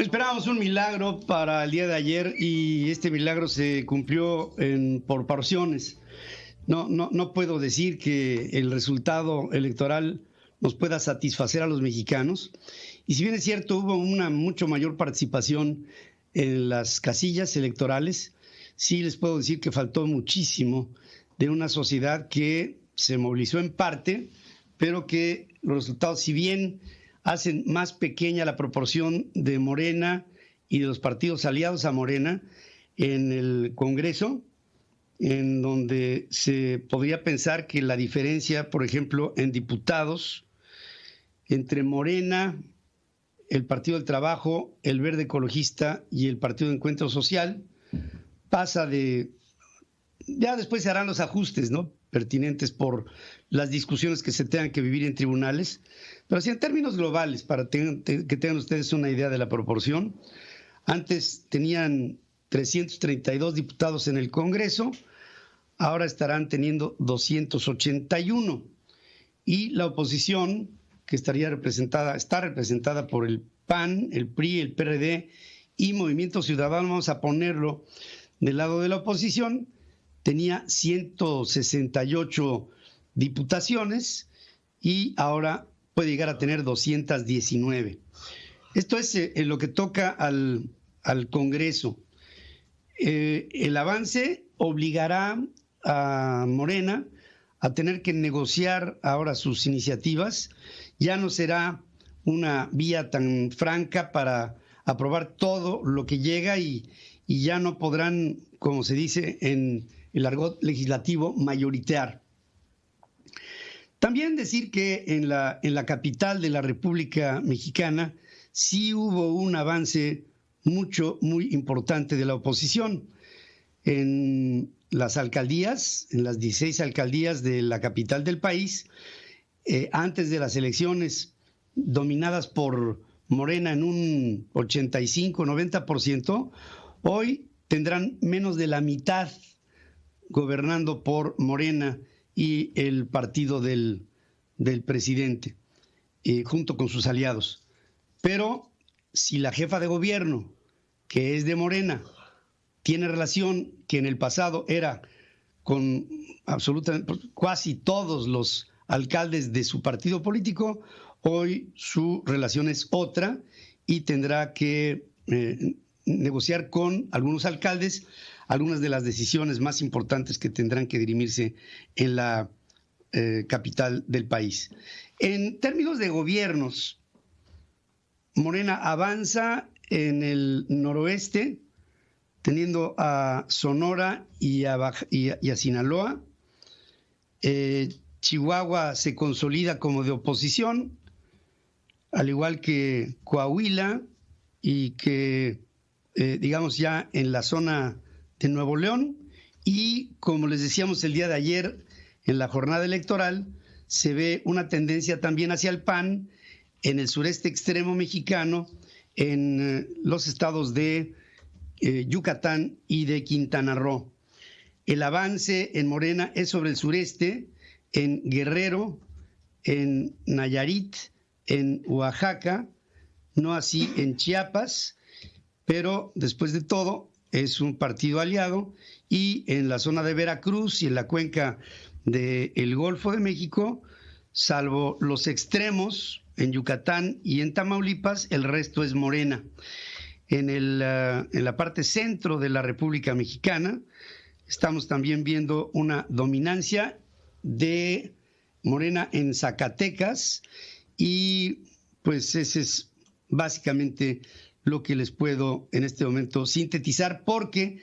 Esperábamos un milagro para el día de ayer y este milagro se cumplió por porciones. No puedo decir que el resultado electoral nos pueda satisfacer a los mexicanos. Y si bien es cierto, hubo una mucho mayor participación en las casillas electorales, sí les puedo decir que faltó muchísimo de una sociedad que se movilizó en parte, pero que los resultados, si bien hacen más pequeña la proporción de Morena y de los partidos aliados a Morena en el Congreso, en donde se podría pensar que la diferencia, por ejemplo, en diputados entre Morena, el Partido del Trabajo, el Verde Ecologista y el Partido de Encuentro Social, pasa de... Ya después se harán los ajustes, ¿no?, pertinentes por las discusiones que se tengan que vivir en tribunales, pero así en términos globales, para que tengan ustedes una idea de la proporción, antes tenían 332 diputados en el Congreso, ahora estarán teniendo 281, y la oposición, que está representada por el PAN, el PRI, el PRD y Movimiento Ciudadano, vamos a ponerlo del lado de la oposición, tenía 168 diputaciones y ahora puede llegar a tener 219. Esto es en lo que toca al Congreso. El avance obligará a Morena a tener que negociar ahora sus iniciativas. Ya no será una vía tan franca para aprobar todo lo que llega y ya no podrán, como se dice en el argot legislativo, mayoritear. También decir que en la capital de la República Mexicana sí hubo un avance muy importante de la oposición. En las alcaldías, en las 16 alcaldías de la capital del país, antes de las elecciones dominadas por Morena en un 85-90%, hoy tendrán menos de la mitad gobernando por Morena y el partido del presidente, junto con sus aliados. Pero si la jefa de gobierno, que es de Morena, tiene relación que en el pasado era con absolutamente casi todos los alcaldes de su partido político, hoy su relación es otra y tendrá que negociar con algunos alcaldes algunas de las decisiones más importantes que tendrán que dirimirse en la capital del país. En términos de gobiernos, Morena avanza en el noroeste, teniendo a Sonora y a Sinaloa. Chihuahua se consolida como de oposición, al igual que Coahuila y que, digamos, ya en la zona de Nuevo León. Y como les decíamos el día de ayer, en la jornada electoral, se ve una tendencia también hacia el PAN en el sureste extremo mexicano, en los estados de Yucatán y de Quintana Roo. El avance en Morena es sobre el sureste, en Guerrero, en Nayarit, en Oaxaca, no así en Chiapas, pero después de todo es un partido aliado, y en la zona de Veracruz y en la cuenca del Golfo de México, salvo los extremos en Yucatán y en Tamaulipas, el resto es Morena. En la parte centro de la República Mexicana estamos también viendo una dominancia de Morena en Zacatecas, y pues ese es básicamente lo que les puedo en este momento sintetizar, porque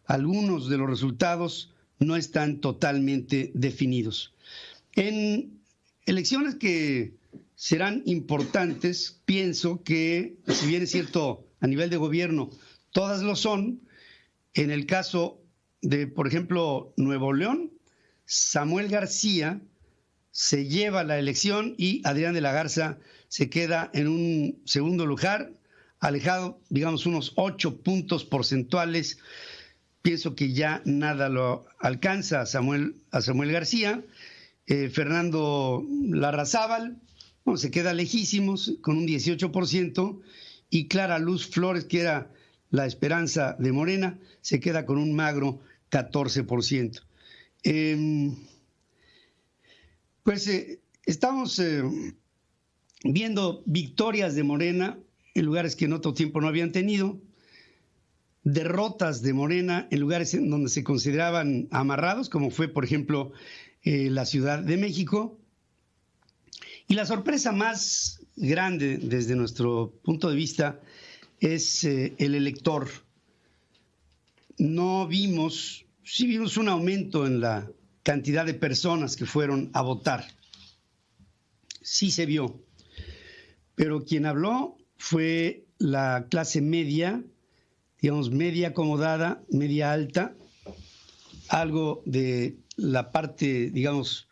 algunos de los resultados no están totalmente definidos. En elecciones que serán importantes, pienso que, si bien es cierto, a nivel de gobierno, todas lo son. En el caso de, por ejemplo, Nuevo León, Samuel García se lleva la elección y Adrián de la Garza se queda en un segundo lugar, alejado, digamos, unos 8 puntos porcentuales. Pienso que ya nada lo alcanza a Samuel García. Fernando Larrazábal, bueno, se queda lejísimos con un 18%, y Clara Luz Flores, que era la esperanza de Morena, se queda con un magro 14%. Estamos viendo victorias de Morena en lugares que en otro tiempo no habían tenido, derrotas de Morena en lugares en donde se consideraban amarrados, como fue, por ejemplo, la Ciudad de México. Y la sorpresa más grande desde nuestro punto de vista es el elector. Sí vimos un aumento en la cantidad de personas que fueron a votar. Sí se vio. Pero quien habló fue la clase media, digamos, media acomodada, media alta, algo de la parte, digamos,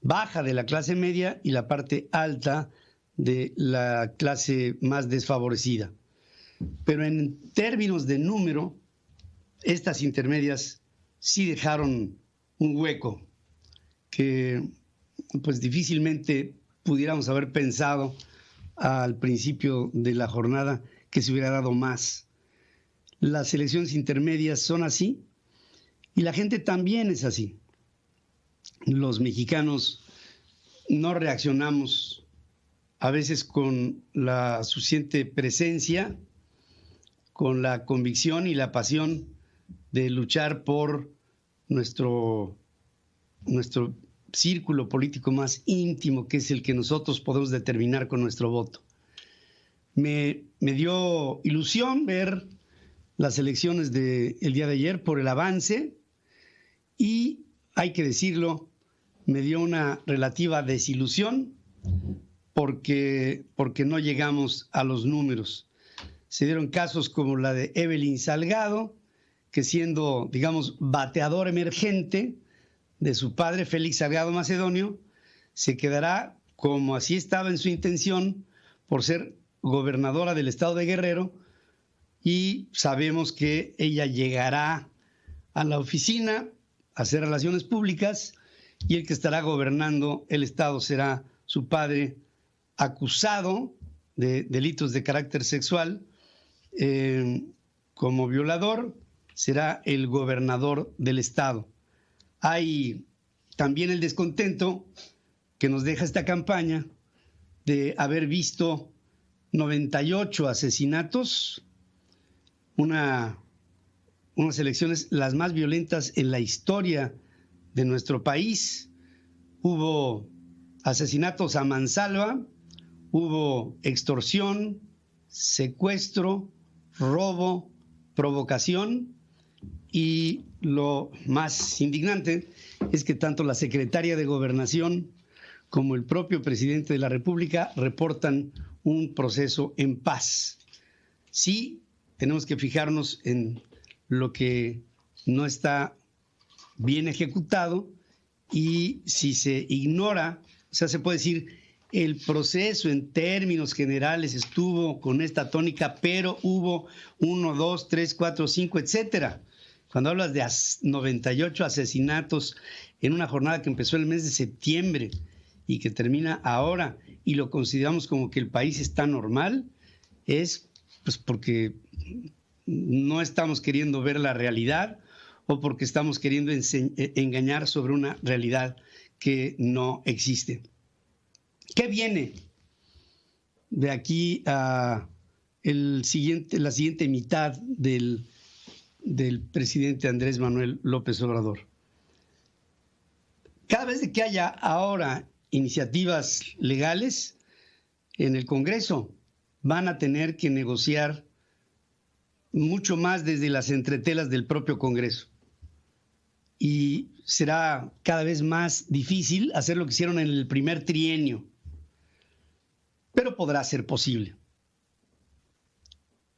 baja de la clase media y la parte alta de la clase más desfavorecida. Pero en términos de número, estas intermedias sí dejaron un hueco que pues difícilmente pudiéramos haber pensado al principio de la jornada que se hubiera dado más. Las elecciones intermedias son así y la gente también es así. Los mexicanos no reaccionamos a veces con la suficiente presencia, con la convicción y la pasión de luchar por nuestro círculo político más íntimo, que es el que nosotros podemos determinar con nuestro voto. Me dio ilusión ver las elecciones del día de ayer por el avance y, hay que decirlo, me dio una relativa desilusión porque no llegamos a los números. Se dieron casos como la de Evelyn Salgado, que siendo, digamos, bateador emergente de su padre, Félix Salgado Macedonio, se quedará, como así estaba en su intención, por ser gobernadora del estado de Guerrero, y sabemos que ella llegará a la oficina a hacer relaciones públicas y el que estará gobernando el estado será su padre, acusado de delitos de carácter sexual. Como violador será el gobernador del estado. Hay también el descontento que nos deja esta campaña de haber visto 98 asesinatos, unas elecciones las más violentas en la historia de nuestro país. Hubo asesinatos a mansalva, hubo extorsión, secuestro, robo, provocación, y lo más indignante es que tanto la secretaria de Gobernación como el propio presidente de la República reportan un proceso en paz. Sí, tenemos que fijarnos en lo que no está bien ejecutado, y si se ignora, o sea, se puede decir, el proceso en términos generales estuvo con esta tónica, pero hubo 1, 2, 3, 4, 5, etcétera. Cuando hablas de 98 asesinatos en una jornada que empezó el mes de septiembre y que termina ahora, y lo consideramos como que el país está normal, es pues porque no estamos queriendo ver la realidad o porque estamos queriendo engañar sobre una realidad que no existe. ¿Qué viene de aquí a la siguiente mitad del presidente Andrés Manuel López Obrador? Cada vez que haya ahora iniciativas legales en el Congreso, van a tener que negociar mucho más desde las entretelas del propio Congreso. Y será cada vez más difícil hacer lo que hicieron en el primer trienio, pero podrá ser posible.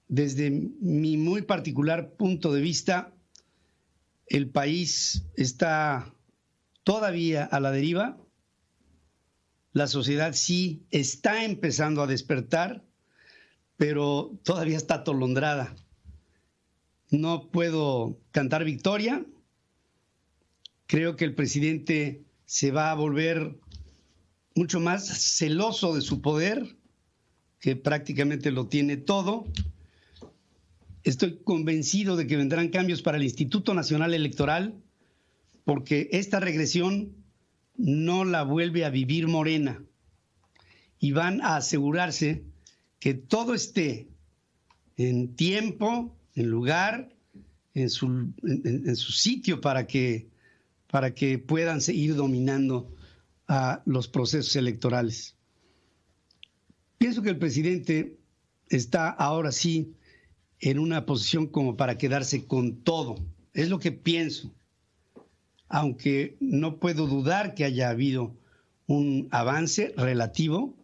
Desde mi muy particular punto de vista, el país está todavía a la deriva. La sociedad sí está empezando a despertar, pero todavía está atolondrada. No puedo cantar victoria. Creo que el presidente se va a volver mucho más celoso de su poder, que prácticamente lo tiene todo. Estoy convencido de que vendrán cambios para el Instituto Nacional Electoral, porque esta regresión no la vuelve a vivir Morena, y van a asegurarse que todo esté en tiempo, en lugar, en su sitio para que puedan seguir dominando a los procesos electorales. Pienso que el presidente está ahora sí en una posición como para quedarse con todo. Es lo que pienso. Aunque no puedo dudar que haya habido un avance relativo,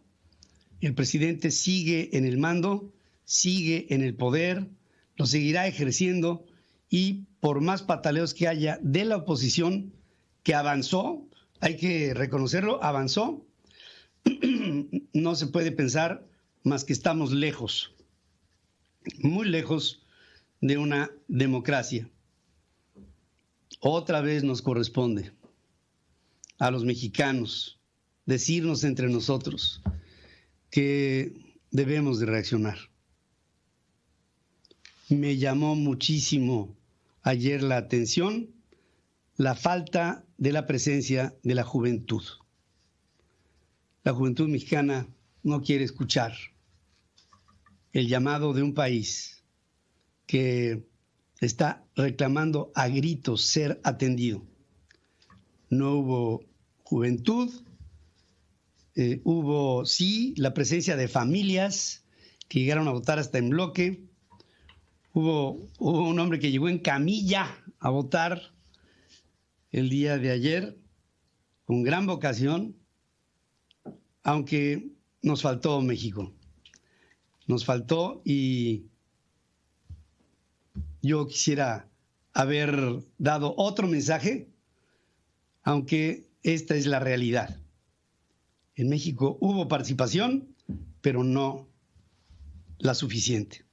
el presidente sigue en el mando, sigue en el poder, lo seguirá ejerciendo, y por más pataleos que haya de la oposición, que avanzó, hay que reconocerlo, avanzó, no se puede pensar más que estamos lejos, muy lejos de una democracia. Otra vez nos corresponde a los mexicanos decirnos entre nosotros que debemos de reaccionar. Me llamó muchísimo ayer la atención la falta de la presencia de la juventud. La juventud mexicana no quiere escuchar el llamado de un país que está reclamando a gritos ser atendido. No hubo juventud, hubo sí la presencia de familias que llegaron a votar hasta en bloque. Hubo un hombre que llegó en camilla a votar el día de ayer, con gran vocación, aunque nos faltó México. Nos faltó, y yo quisiera haber dado otro mensaje, aunque esta es la realidad. En México hubo participación, pero no la suficiente.